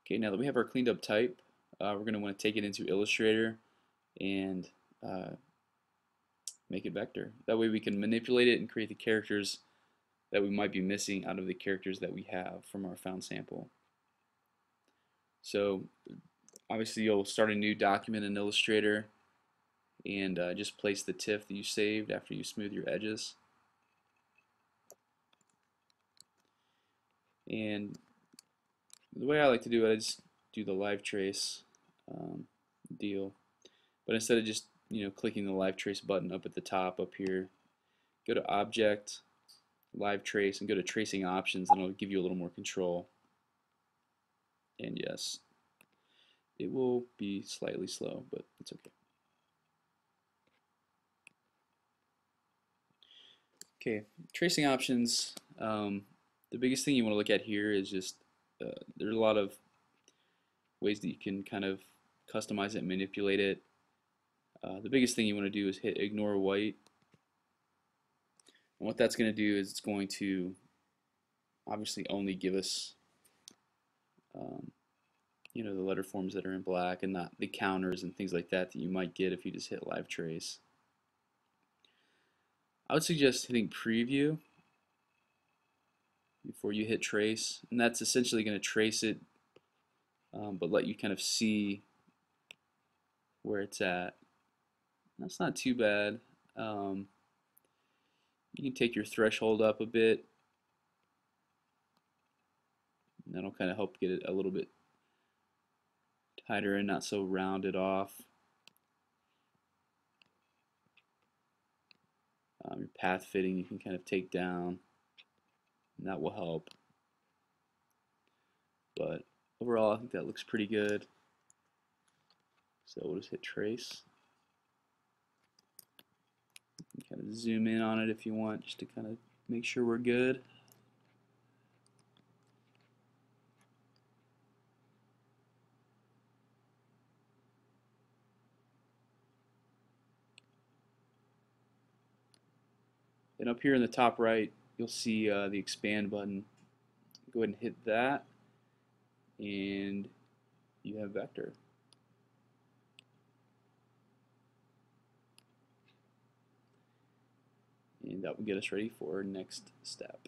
Okay, now that we have our cleaned up type, we're going to want to take it into Illustrator and make it vector. That way we can manipulate it and create the characters that we might be missing out of the characters that we have from our found sample. So obviously you'll start a new document in Illustrator and just place the TIFF that you saved after you smooth your edges. And the way I like to do it, I just do the live trace deal. But instead of just clicking the live trace button up at the top up here, go to Object, Live Trace, and go to Tracing Options, and it'll give you a little more control. And yes, it will be slightly slow, but it's okay. Okay, tracing options. The biggest thing you want to look at here is just there's a lot of ways that you can kind of customize it and manipulate it. The biggest thing you want to do is hit ignore white. And what that's going to do is it's going to obviously only give us the letter forms that are in black and not the counters and things like that that you might get if you just hit live trace. I would suggest hitting preview before you hit trace, and that's essentially going to trace it but let you kind of see where it's at. That's not too bad. You can take your threshold up a bit, and that'll kind of help get it a little bit tighter and not so rounded off. Your path fitting you can kind of take down, and that will help. But overall, I think that looks pretty good. So we'll just hit trace. You can kind of zoom in on it if you want, just to kind of make sure we're good. And up here in the top right, you'll see the expand button. Go ahead and hit that, and you have vector. And that will get us ready for our next step.